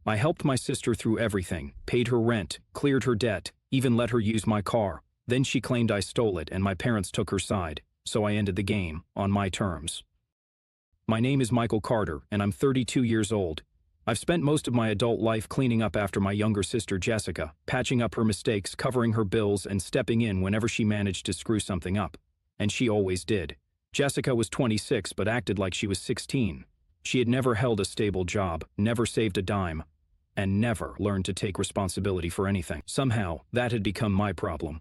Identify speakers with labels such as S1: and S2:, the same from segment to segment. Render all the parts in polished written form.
S1: I helped my sister through everything, paid her rent, cleared her debt, even let her use my car. Then she claimed I stole it and my parents took her side, so I ended the game, on my terms. My name is Michael Carter, and I'm 32 years old. I've spent most of my adult life cleaning up after my younger sister Jessica, patching up her mistakes, covering her bills, and stepping in whenever she managed to screw something up. And she always did. Jessica was 26 but acted like she was 16. She had never held a stable job, never saved a dime, and never learned to take responsibility for anything. Somehow, that had become my problem.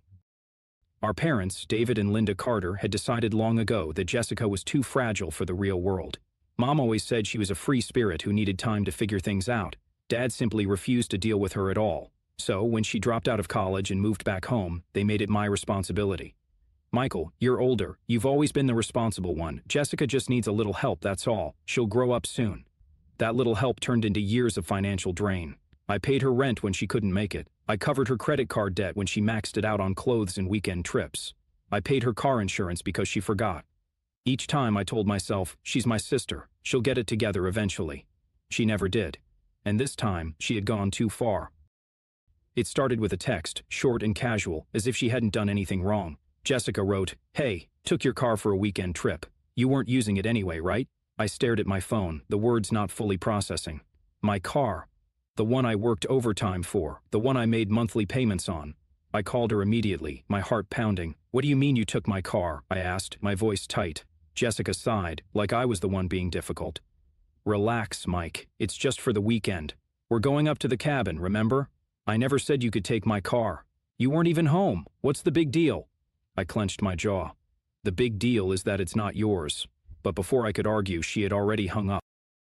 S1: Our parents, David and Linda Carter, had decided long ago that Jessica was too fragile for the real world. Mom always said she was a free spirit who needed time to figure things out. Dad simply refused to deal with her at all. So, when she dropped out of college and moved back home, they made it my responsibility. Michael, you're older. You've always been the responsible one. Jessica just needs a little help, that's all. She'll grow up soon. That little help turned into years of financial drain. I paid her rent when she couldn't make it. I covered her credit card debt when she maxed it out on clothes and weekend trips. I paid her car insurance because she forgot. Each time I told myself, she's my sister, she'll get it together eventually. She never did. And this time, she had gone too far. It started with a text, short and casual, as if she hadn't done anything wrong. Jessica wrote, "Hey, took your car for a weekend trip. You weren't using it anyway, right?" I stared at my phone, the words not fully processing. My car. The one I worked overtime for, the one I made monthly payments on. I called her immediately, my heart pounding. "What do you mean you took my car?" I asked, my voice tight. Jessica sighed, like I was the one being difficult. "Relax, Mike. It's just for the weekend. We're going up to the cabin, remember? I never said you could take my car. You weren't even home. What's the big deal?" I clenched my jaw. "The big deal is that it's not yours." But before I could argue, she had already hung up.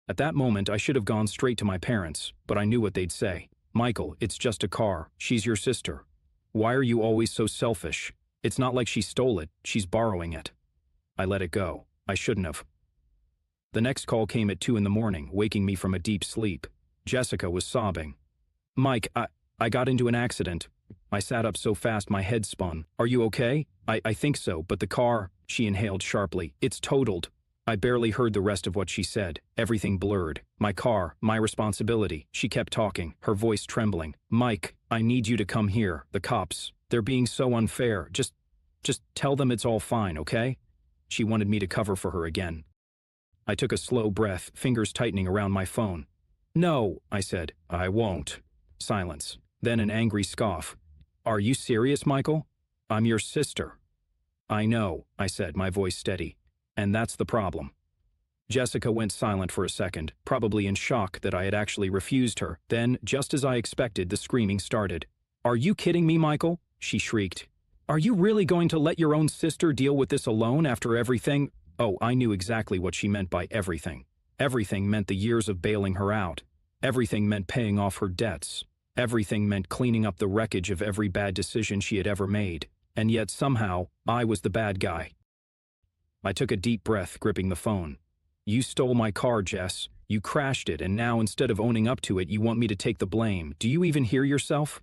S1: At that moment, I should have gone straight to my parents, but I knew what they'd say. "Michael, it's just a car. She's your sister. Why are you always so selfish? It's not like she stole it. She's borrowing it." I let it go. I shouldn't have. The next call came at 2 in the morning, waking me from a deep sleep. Jessica was sobbing. "Mike, I got into an accident." I sat up so fast my head spun. "Are you okay?" I think so, but the car," she inhaled sharply. "It's totaled." I barely heard the rest of what she said. Everything blurred. "My car, my responsibility." She kept talking, her voice trembling. "Mike, I need you to come here. The cops. They're being so unfair. Just tell them it's all fine, okay?" She wanted me to cover for her again. I took a slow breath, fingers tightening around my phone. "No," I said. "I won't." Silence. Then an angry scoff. "Are you serious, Michael? I'm your sister." "I know," I said, my voice steady. "And that's the problem." Jessica went silent for a second, probably in shock that I had actually refused her. Then, just as I expected, the screaming started. "Are you kidding me, Michael?" she shrieked. "Are you really going to let your own sister deal with this alone after everything?" Oh, I knew exactly what she meant by everything. Everything meant the years of bailing her out. Everything meant paying off her debts. Everything meant cleaning up the wreckage of every bad decision she had ever made. And yet somehow, I was the bad guy. I took a deep breath, gripping the phone. "You stole my car, Jess. You crashed it, and now instead of owning up to it, you want me to take the blame. Do you even hear yourself?"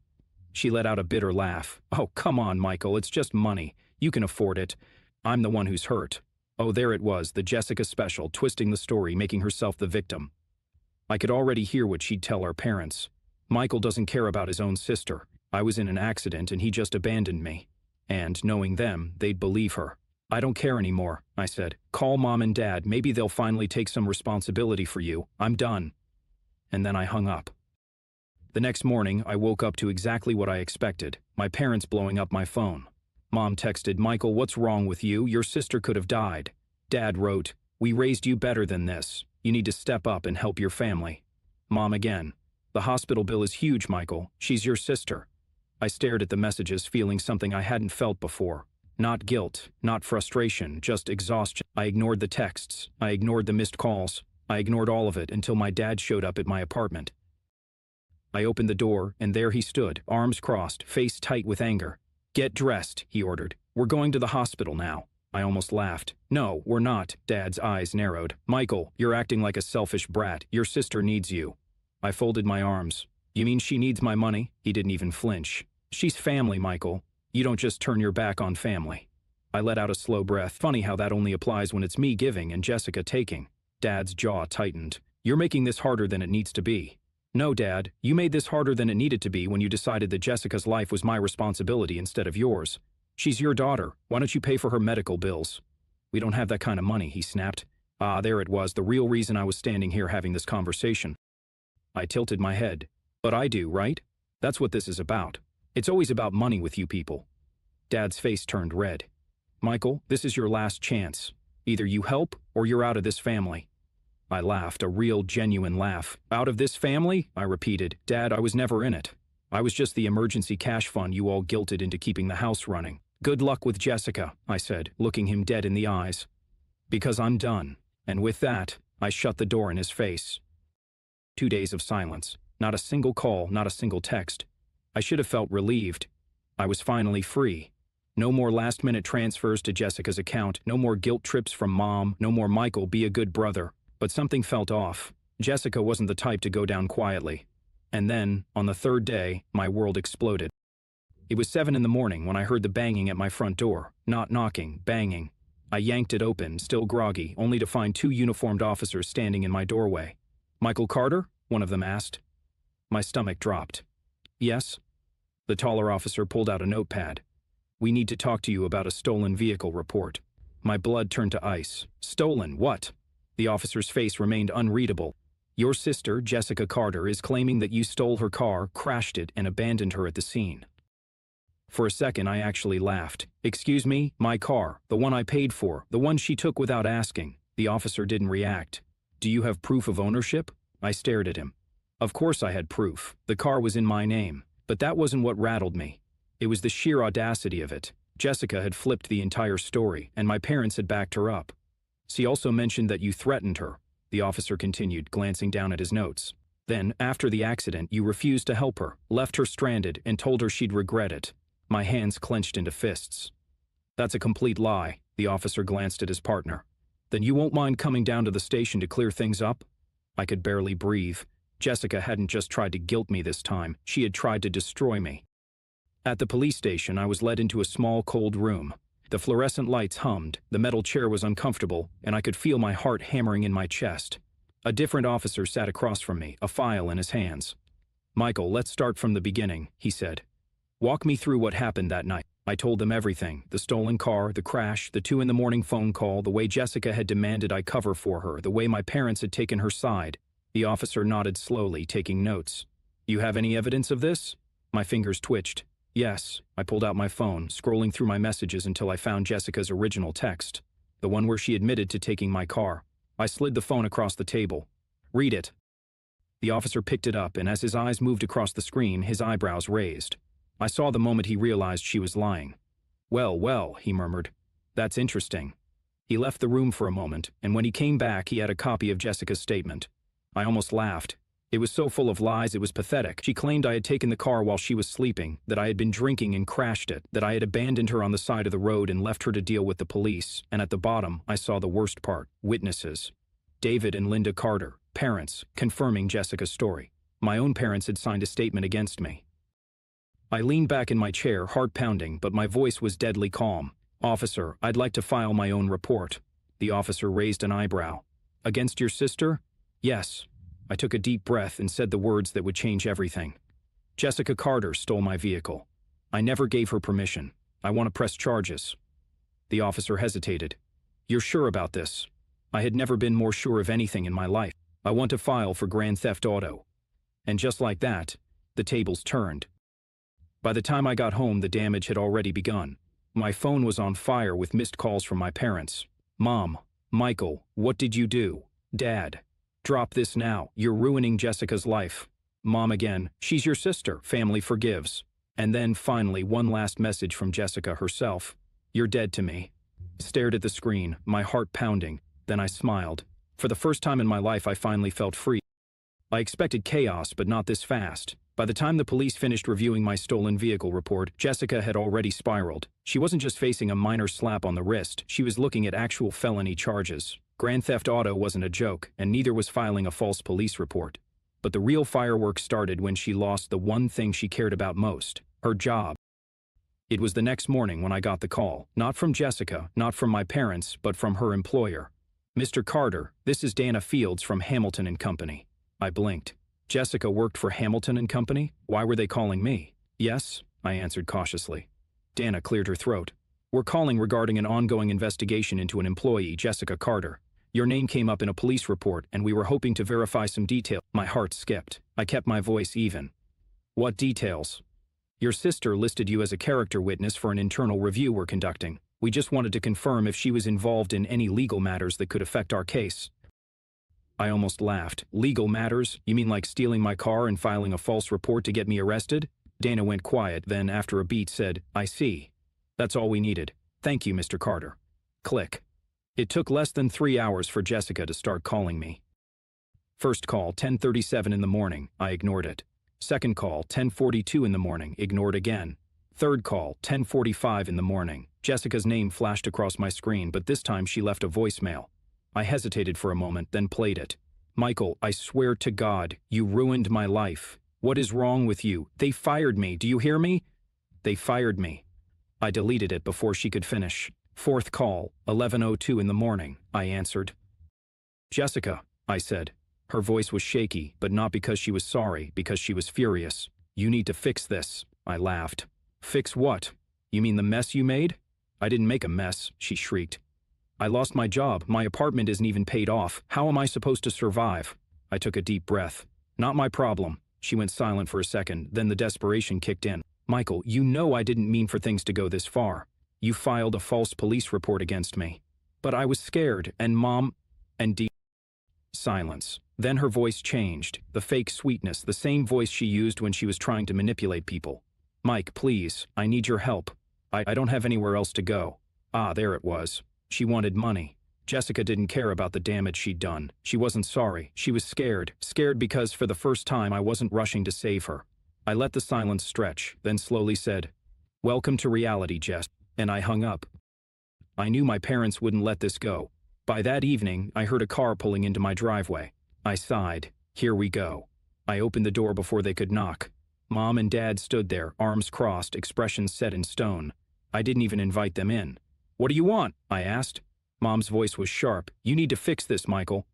S1: She let out a bitter laugh. "Oh, come on, Michael, it's just money. You can afford it. I'm the one who's hurt." Oh, there it was, the Jessica special, twisting the story, making herself the victim. I could already hear what she'd tell our parents. "Michael doesn't care about his own sister. I was in an accident and he just abandoned me." And, knowing them, they'd believe her. "I don't care anymore," I said. "Call Mom and Dad. Maybe they'll finally take some responsibility for you. I'm done." And then I hung up. The next morning, I woke up to exactly what I expected, my parents blowing up my phone. Mom texted, "Michael, what's wrong with you? Your sister could have died." Dad wrote, "We raised you better than this. You need to step up and help your family." Mom again, "The hospital bill is huge, Michael. She's your sister." I stared at the messages, feeling something I hadn't felt before. Not guilt, not frustration, just exhaustion. I ignored the texts. I ignored the missed calls. I ignored all of it until my dad showed up at my apartment. I opened the door, and there he stood, arms crossed, face tight with anger. "Get dressed," he ordered. "We're going to the hospital now." I almost laughed. "No, we're not." Dad's eyes narrowed. "Michael, you're acting like a selfish brat. Your sister needs you." I folded my arms. "You mean she needs my money?" He didn't even flinch. "She's family, Michael. You don't just turn your back on family." I let out a slow breath. Funny how that only applies when it's me giving and Jessica taking. Dad's jaw tightened. "You're making this harder than it needs to be." No, Dad, you made this harder than it needed to be when you decided that Jessica's life was my responsibility instead of yours. She's your daughter. Why don't you pay for her medical bills? We don't have that kind of money, he snapped. Ah, there it was, the real reason I was standing here having this conversation. I tilted my head. But I do, right? That's what this is about. It's always about money with you people. Dad's face turned red. Michael, this is your last chance. Either you help or you're out of this family. I laughed, a real, genuine laugh. Out of this family? I repeated. Dad, I was never in it. I was just the emergency cash fund you all guilted into keeping the house running. Good luck with Jessica, I said, looking him dead in the eyes. Because I'm done. And with that, I shut the door in his face. 2 days of silence. Not a single call, not a single text. I should have felt relieved. I was finally free. No more last-minute transfers to Jessica's account, no more guilt trips from Mom, no more Michael, be a good brother. But something felt off. Jessica wasn't the type to go down quietly. And then, on the third day, my world exploded. It was 7 in the morning when I heard the banging at my front door. Not knocking, banging. I yanked it open, still groggy, only to find 2 uniformed officers standing in my doorway. Michael Carter? One of them asked. My stomach dropped. Yes? The taller officer pulled out a notepad. We need to talk to you about a stolen vehicle report. My blood turned to ice. Stolen what? The officer's face remained unreadable. Your sister, Jessica Carter, is claiming that you stole her car, crashed it, and abandoned her at the scene. For a second, I actually laughed. Excuse me, my car, the one I paid for, the one she took without asking. The officer didn't react. Do you have proof of ownership? I stared at him. Of course I had proof. The car was in my name. But that wasn't what rattled me. It was the sheer audacity of it. Jessica had flipped the entire story, and my parents had backed her up. She also mentioned that you threatened her, the officer continued, glancing down at his notes. Then, after the accident, you refused to help her, left her stranded, and told her she'd regret it. My hands clenched into fists. That's a complete lie, the officer glanced at his partner. Then you won't mind coming down to the station to clear things up? I could barely breathe. Jessica hadn't just tried to guilt me this time, she had tried to destroy me. At the police station, I was led into a small, cold room. The fluorescent lights hummed, the metal chair was uncomfortable, and I could feel my heart hammering in my chest. A different officer sat across from me, a file in his hands. Michael, let's start from the beginning, he said. Walk me through what happened that night. I told them everything, the stolen car, the crash, the 2 in the morning phone call, the way Jessica had demanded I cover for her, the way my parents had taken her side. The officer nodded slowly, taking notes. You have any evidence of this? My fingers twitched. Yes, I pulled out my phone, scrolling through my messages until I found Jessica's original text, the one where she admitted to taking my car. I slid the phone across the table. Read it. The officer picked it up, and as his eyes moved across the screen, his eyebrows raised. I saw the moment he realized she was lying. Well, he murmured. That's interesting. He left the room for a moment, and when he came back, he had a copy of Jessica's statement. I almost laughed. It was so full of lies, it was pathetic. She claimed I had taken the car while she was sleeping, that I had been drinking and crashed it, that I had abandoned her on the side of the road and left her to deal with the police, and at the bottom, I saw the worst part, witnesses. David and Linda Carter, parents, confirming Jessica's story. My own parents had signed a statement against me. I leaned back in my chair, heart pounding, but my voice was deadly calm. Officer, I'd like to file my own report. The officer raised an eyebrow. Against your sister? Yes. I took a deep breath and said the words that would change everything. Jessica Carter stole my vehicle. I never gave her permission. I want to press charges. The officer hesitated. You're sure about this? I had never been more sure of anything in my life. I want to file for grand theft auto. And just like that, the tables turned. By the time I got home, the damage had already begun. My phone was on fire with missed calls from my parents. Mom, Michael, what did you do? Dad. Drop this now. You're ruining Jessica's life. Mom again. She's your sister. Family forgives. And then, finally, one last message from Jessica herself. You're dead to me. Stared at the screen, my heart pounding. Then I smiled. For the first time in my life, I finally felt free. I expected chaos, but not this fast. By the time the police finished reviewing my stolen vehicle report, Jessica had already spiraled. She wasn't just facing a minor slap on the wrist. She was looking at actual felony charges. Grand theft auto wasn't a joke, and neither was filing a false police report. But the real fireworks started when she lost the one thing she cared about most, her job. It was the next morning when I got the call, not from Jessica, not from my parents, but from her employer. Mr. Carter, this is Dana Fields from Hamilton and Company. I blinked. Jessica worked for Hamilton and Company? Why were they calling me? Yes, I answered cautiously. Dana cleared her throat. We're calling regarding an ongoing investigation into an employee, Jessica Carter. Your name came up in a police report, and we were hoping to verify some detail. My heart skipped. I kept my voice even. What details? Your sister listed you as a character witness for an internal review we're conducting. We just wanted to confirm if she was involved in any legal matters that could affect our case. I almost laughed. Legal matters? You mean like stealing my car and filing a false report to get me arrested? Dana went quiet, then after a beat said, I see. That's all we needed. Thank you, Mr. Carter. Click. It took less than 3 hours for Jessica to start calling me. First call, 10:37 in the morning. I ignored it. Second call, 10:42 in the morning. Ignored again. Third call, 10:45 in the morning. Jessica's name flashed across my screen, but this time she left a voicemail. I hesitated for a moment, then played it. Michael, I swear to God, you ruined my life. What is wrong with you? They fired me. Do you hear me? They fired me. I deleted it before she could finish. Fourth call, 11:02 in the morning. I answered. Jessica, I said. Her voice was shaky, but not because she was sorry, because she was furious. You need to fix this. I laughed. Fix what? You mean the mess you made? I didn't make a mess, she shrieked. I lost my job. My apartment isn't even paid off. How am I supposed to survive? I took a deep breath. Not my problem. She went silent for a second, then the desperation kicked in. Michael, you know I didn't mean for things to go this far. You filed a false police report against me. But I was scared, and Mom, and deep silence. Then her voice changed, the fake sweetness, the same voice she used when she was trying to manipulate people. Mike, please, I need your help. I don't have anywhere else to go. Ah, there it was. She wanted money. Jessica didn't care about the damage she'd done. She wasn't sorry. She was scared. Scared because for the first time I wasn't rushing to save her. I let the silence stretch, then slowly said, Welcome to reality, Jess, and I hung up. I knew my parents wouldn't let this go. By that evening, I heard a car pulling into my driveway. I sighed. Here we go. I opened the door before they could knock. Mom and Dad stood there, arms crossed, expressions set in stone. I didn't even invite them in. What do you want? I asked. Mom's voice was sharp. You need to fix this, Michael.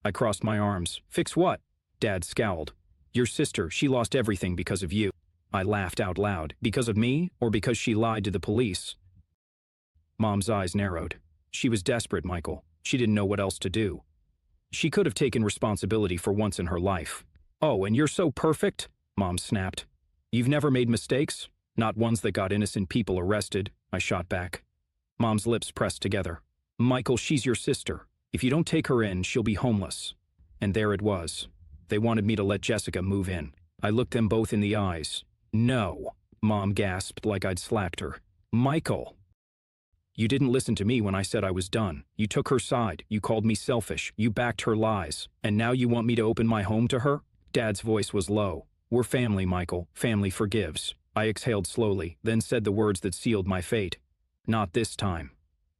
S1: I crossed my arms. Fix what? Dad scowled. Your sister, she lost everything because of you. I laughed out loud. Because of me, or because she lied to the police? Mom's eyes narrowed. She was desperate, Michael. She didn't know what else to do. She could have taken responsibility for once in her life. Oh, and you're so perfect? Mom snapped. You've never made mistakes? Not ones that got innocent people arrested, I shot back. Mom's lips pressed together. Michael, she's your sister. If you don't take her in, she'll be homeless. And there it was. They wanted me to let Jessica move in. I looked them both in the eyes. No, Mom gasped like I'd slapped her. Michael. You didn't listen to me when I said I was done. You took her side. You called me selfish. You backed her lies. And now you want me to open my home to her? Dad's voice was low. We're family, Michael. Family forgives. I exhaled slowly, then said the words that sealed my fate. Not this time.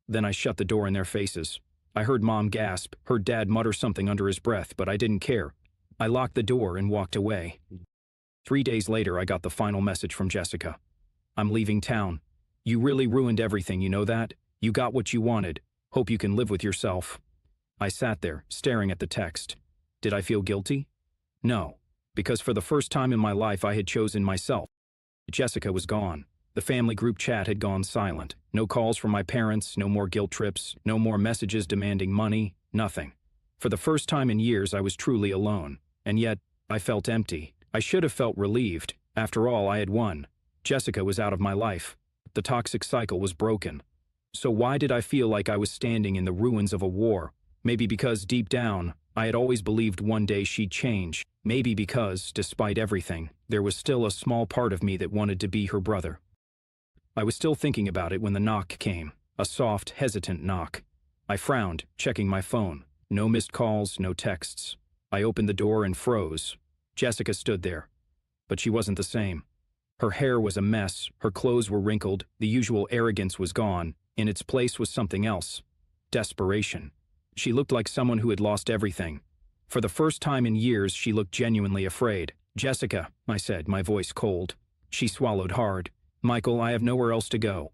S1: Then I shut the door in their faces. I heard Mom gasp, heard Dad mutter something under his breath, but I didn't care. I locked the door and walked away. 3 days later, I got the final message from Jessica. I'm leaving town. You really ruined everything, you know that? You got what you wanted. Hope you can live with yourself. I sat there, staring at the text. Did I feel guilty? No, because for the first time in my life I had chosen myself. Jessica was gone. The family group chat had gone silent. No calls from my parents, no more guilt trips, no more messages demanding money, nothing. For the first time in years I was truly alone. And yet, I felt empty. I should have felt relieved. After all, I had won. Jessica was out of my life. The toxic cycle was broken. So why did I feel like I was standing in the ruins of a war? Maybe because deep down, I had always believed one day she'd change. Maybe because, despite everything, there was still a small part of me that wanted to be her brother. I was still thinking about it when the knock came. A soft, hesitant knock. I frowned, checking my phone. No missed calls, no texts. I opened the door and froze. Jessica stood there. But she wasn't the same. Her hair was a mess, her clothes were wrinkled, the usual arrogance was gone. In its place was something else. Desperation. She looked like someone who had lost everything. For the first time in years, she looked genuinely afraid. Jessica, I said, my voice cold. She swallowed hard. Michael, I have nowhere else to go.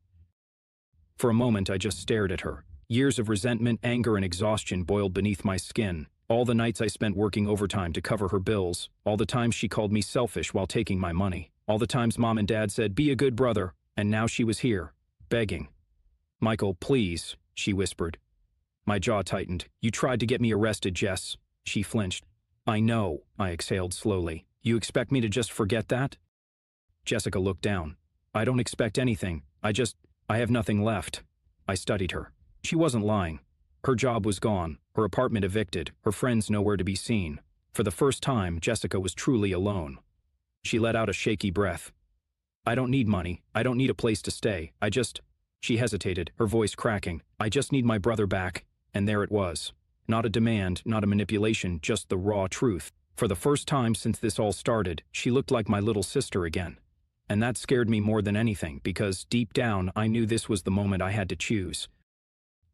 S1: For a moment, I just stared at her. Years of resentment, anger, and exhaustion boiled beneath my skin. All the nights I spent working overtime to cover her bills, all the times she called me selfish while taking my money, all the times Mom and Dad said, "Be a good brother," and now she was here, begging. "Michael, please," she whispered. My jaw tightened. "You tried to get me arrested, Jess." She flinched. "I know," I exhaled slowly. "You expect me to just forget that?" Jessica looked down. "I don't expect anything. I have nothing left." I studied her. She wasn't lying. Her job was gone, her apartment evicted, her friends nowhere to be seen. For the first time, Jessica was truly alone. She let out a shaky breath. "I don't need money. I don't need a place to stay. She hesitated, her voice cracking. "I just need my brother back." And there it was. Not a demand, not a manipulation, just the raw truth. For the first time since this all started, she looked like my little sister again. And that scared me more than anything, because deep down I knew this was the moment I had to choose.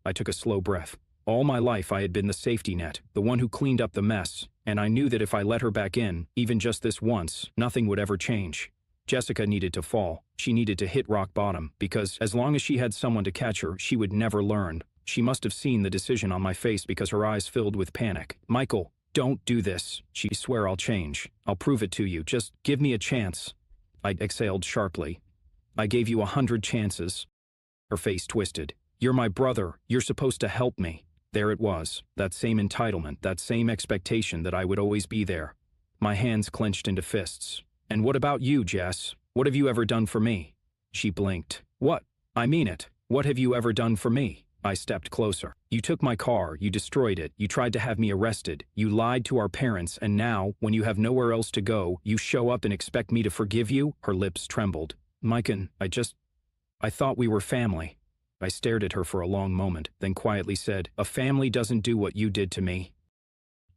S1: I took a slow breath. All my life I had been the safety net, the one who cleaned up the mess, and I knew that if I let her back in, even just this once, nothing would ever change. Jessica needed to fall. She needed to hit rock bottom, because as long as she had someone to catch her, she would never learn. She must have seen the decision on my face because her eyes filled with panic. "Michael, don't do this." "She swear I'll change. I'll prove it to you. Just give me a chance." I exhaled sharply. "I gave you 100 chances." Her face twisted. "You're my brother. You're supposed to help me." There it was, that same entitlement, that same expectation that I would always be there. My hands clenched into fists. "And what about you, Jess? What have you ever done for me?" She blinked. "What? I mean it. What have you ever done for me?" I stepped closer. "You took my car, you destroyed it, you tried to have me arrested, you lied to our parents, and now, when you have nowhere else to go, you show up and expect me to forgive you?" Her lips trembled. "Maiken, I thought we were family." I stared at her for a long moment, then quietly said, "A family doesn't do what you did to me."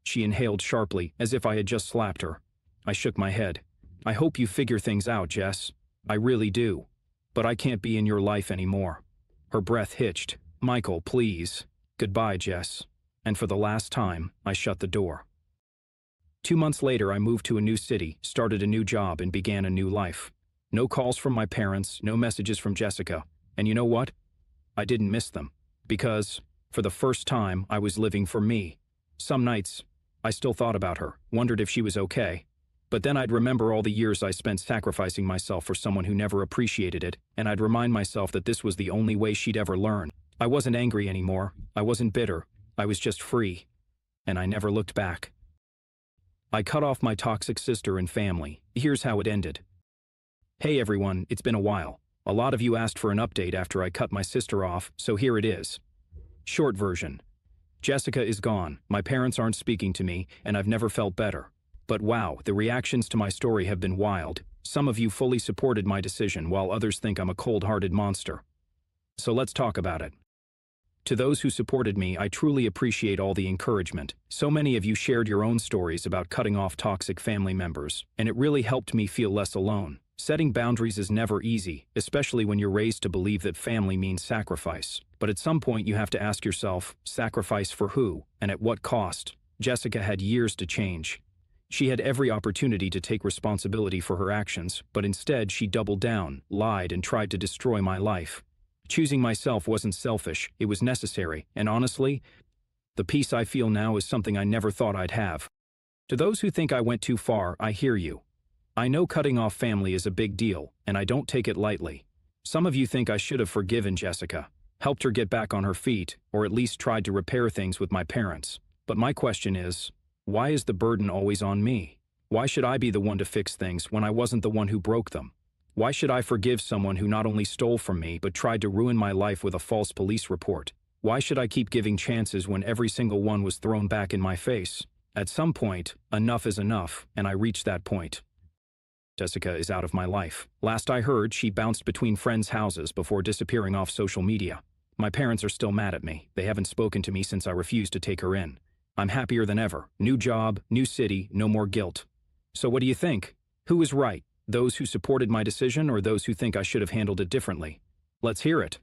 S1: She inhaled sharply, as if I had just slapped her. I shook my head. "I hope you figure things out, Jess. I really do. But I can't be in your life anymore." Her breath hitched. "Michael, please." "Goodbye, Jess." And for the last time, I shut the door. 2 months later, I moved to a new city, started a new job, and began a new life. No calls from my parents, no messages from Jessica. And you know what? I didn't miss them. Because, for the first time, I was living for me. Some nights, I still thought about her, wondered if she was okay. But then I'd remember all the years I spent sacrificing myself for someone who never appreciated it, and I'd remind myself that this was the only way she'd ever learn. I wasn't angry anymore. I wasn't bitter. I was just free. And I never looked back. I cut off my toxic sister and family. Here's how it ended. Hey everyone, it's been a while. A lot of you asked for an update after I cut my sister off, so here it is. Short version. Jessica is gone, my parents aren't speaking to me, and I've never felt better. But wow, the reactions to my story have been wild. Some of you fully supported my decision, while others think I'm a cold-hearted monster. So let's talk about it. To those who supported me, I truly appreciate all the encouragement. So many of you shared your own stories about cutting off toxic family members, and it really helped me feel less alone. Setting boundaries is never easy, especially when you're raised to believe that family means sacrifice. But at some point you have to ask yourself, sacrifice for who, and at what cost? Jessica had years to change. She had every opportunity to take responsibility for her actions, but instead she doubled down, lied, and tried to destroy my life. Choosing myself wasn't selfish, it was necessary, and honestly, the peace I feel now is something I never thought I'd have. To those who think I went too far, I hear you. I know cutting off family is a big deal, and I don't take it lightly. Some of you think I should have forgiven Jessica, helped her get back on her feet, or at least tried to repair things with my parents. But my question is, why is the burden always on me? Why should I be the one to fix things when I wasn't the one who broke them? Why should I forgive someone who not only stole from me but tried to ruin my life with a false police report? Why should I keep giving chances when every single one was thrown back in my face? At some point, enough is enough, and I reached that point. Jessica is out of my life. Last I heard, she bounced between friends' houses before disappearing off social media. My parents are still mad at me. They haven't spoken to me since I refused to take her in. I'm happier than ever. New job, new city, no more guilt. So what do you think? Who is right? Those who supported my decision or those who think I should have handled it differently? Let's hear it.